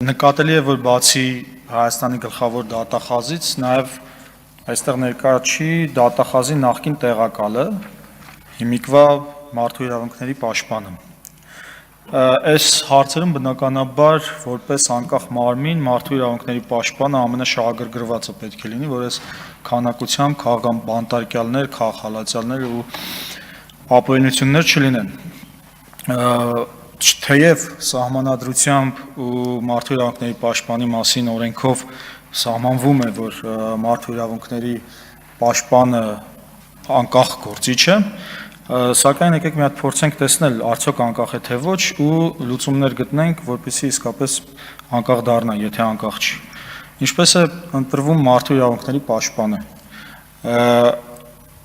Նկատելի է, որ բացի Հայաստանի գլխավոր դատախազից, նաև այստեղ ներկա չի դատախազի նախկին տեղակալը, հիմիկվա մարդու իրավունքների պաշտպանը։ Այս հարցերում բնականաբար որպես անկախ մարմին մարդու իրավունքների պաշտպանը ամենաշահագրգռվածը պետք է լինի, որ այս քանակությամբ քաղբանտարկյալներ, քաղհալածյալներ ու ապօրինություններ չլինեն։ Թեև սահմանադրությամբ ու մարդու իրավունքների պաշտպանի մասին օրենքով սահմանվում է, որ մարդու իրավունքների պաշտպանը անկախ գործիչ է, սակայն եկեք մի հատ փորձենք տեսնել արդյոք անկախ է թե ոչ ու լուծումներ գտնենք, որպեսզի իսկապես անկախ դառնա, եթե անկախ չի։ Ինչպես է ընտրվում մարդու իրավունքների պաշտպանը։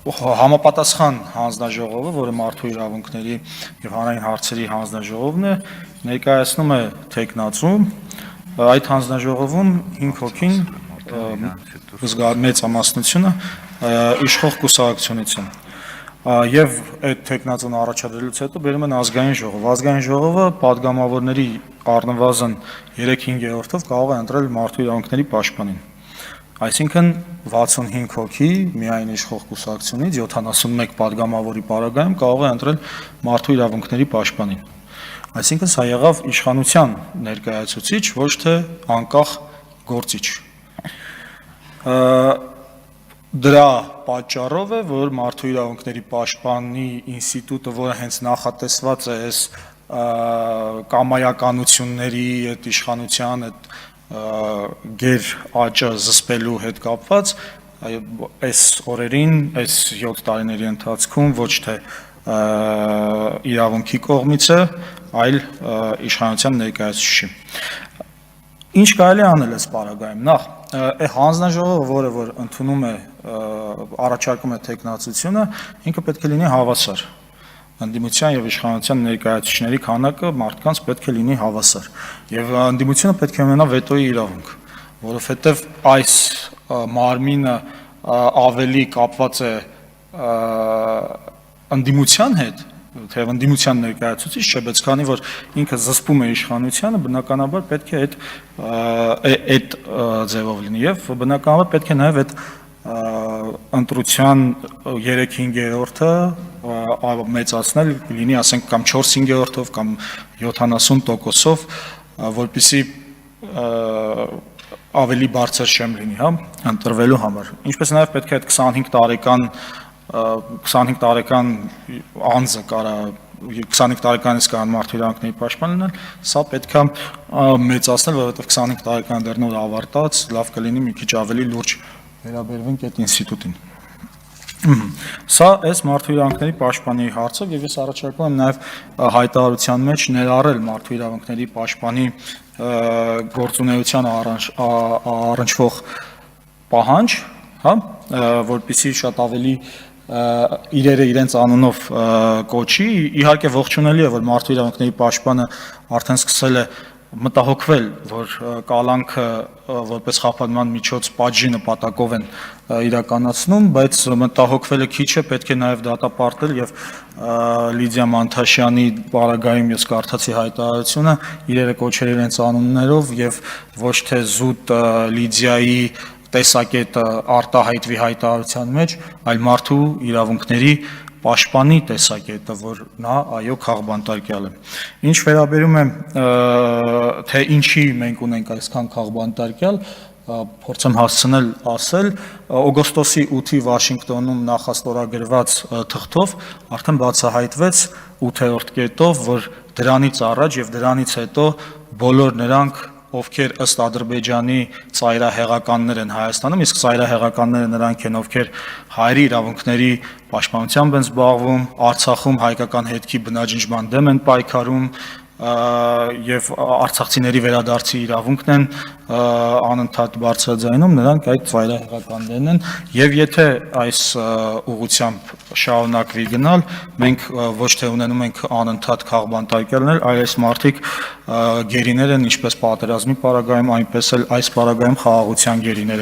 Համապատասխան հանձնաժողովը, որը մարդու իրավունքների եւ հանրային հարցերի հանձնաժողովն է, ներկայացնում է թեկնածու, այդ հանձնաժողովում 5 հոգին մեծամասնությունը իշխող կուսակցությունից եւ այդ թեկնածուն առաջադրելուց հետո բերում են ազգային ժողով։ Ազգային ժողովը падգամավորների առնվազն 3/5-ով կարող է ընտրել մարդու իրավունքների պաշտպանին։ Այսինքն 65 հոգի միայն իշխող կուսակցությունից 71 падգամավորի պարագայում կարող է ընտրել մարդու իրավունքների պաշտպանին։ Այսինքն սա եղավ իշխանության ներկայացուցիչ, ոչ թե անկախ գործիչ։ Դրա պատճառով է, որ մարդու իրավունքների պաշտպանի ինստիտուտը, որը հենց նախատեսված է այս կամայականությունների, այդ իշխանության, այդ գեր աճը զսպելու հետ կապված, այս օրերին, այս 7 տարիների ընթացքում ոչ թե իրավունքի կողմից է, այլ իշխանության ներկայացուցիչի։ Ինչ կարելի անել այս պարագայում։ Նախ, հանձնաժողովը, որը որ ընդունում է, առաջարկում է թեկնածությունը, ինքը պետք է լինի հավասար։ Ընդդիմության եւ իշխանության ներկայացուցիչների քանակը մարդկանց պետք է լինի հավասար։ Եվ ընդդիմությունը պետք է ունենա վետոյի իրավունք, որովհետեւ այս մարմինը ավելի կապված է ընդդիմության հետ, թե ընդդիմության ներկայացուցիչ չէ, բայց քանի որ ինքը զսպում է իշխանությանը, բնականաբար պետք է այդ ձևով լինի եւ բնականաբար պետք է նաեւ այդ ընտրության 3/5-ը մեծացնել, լինի ասենք կամ 4/5-ով կամ 70%-ով, որպեսզի ավելի բարձր շեմ լինի, հա, ընտրվելու համար։ Ինչպես նաեւ պետք է այդ 25 տարեկան անձը կարա 25 տարեկանից կարող մարդու իրավունքների պաշտպան լինել, սա պետք է մեծացնել, որովհետեւ 25 տարեկան դեռ նոր ավարտած, լավ կլինի մի քիչ ավելի լուրջ վերաբերվենք այդ ինստիտուտին։ Սա այս մարդու իրավունքների պաշտպանի հարցով եւ ես առաջարկում եմ նաեւ հայտարարության մեջ ներառել մարդու իրավունքների պաշտպանի գործունեության առնչվող պահանջ, հա, որպեսզի շատ ավելի իրերը իրենց անունով կոչի, իհարկե ողջունելի է, որ մարդու իրավունքների պաշտպանը արդեն սկսել է մտահոգվել, որ կալանքը որպես խափանման միջոց պատժի նպատակով են իրականացնում, բայց մտահոգվելը քիչ է, պետք է նաև դատապարտել եւ Լիդիա Մանթաշյանի պարագայում ես կարդացի հայտարարությունը, իրերը կոչել իրենց անուններով եւ ոչ թե զուտ Լիդիայի տեսակետը արտահայտվի հայտարարության մեջ, այլ մարդու իրավունքների պաշտպանի տեսակետը, որ նա այո քաղբանտարկյալ է։ Ինչ վերաբերում է թե ինչի մենք ունենք այսքան քաղբանտարկյալ, փորձեմ հասցնել ասել, օգոստոսի 8-ի Վաշինգտոնում նախաստորագրված թղթով արդեն բացահայտվեց 8-րդ կետով, որ դրանից առաջ եւ դրանից հետո բոլոր նրանք, ովքեր ըստ Ադրբեջանի ծայրահեղականներ են Հայաստանում, իսկ ծայրահեղականները նրանք են, ովքեր հայերի իրավունքների պաշտպանությամբ են զբաղվում, Արցախում հայկական հետքի բնաջնջման դեմ են պայքարում եւ արցախցիների վերադարձի իրավունքն են անընդհատ բարձրաձայնում, նրանք այդ ծայրահեղականներն են եւ եթե այս ուղղությամբ շարունակվի գնալ, մենք ոչ թե ունենում ենք անընդհատ քաղբանտարկյալներ, այլ այս մարդիկ գերիներ են ինչպես պատերազմի պարագայում, այնպես էլ այս պարագայում խաղաղության գերիներ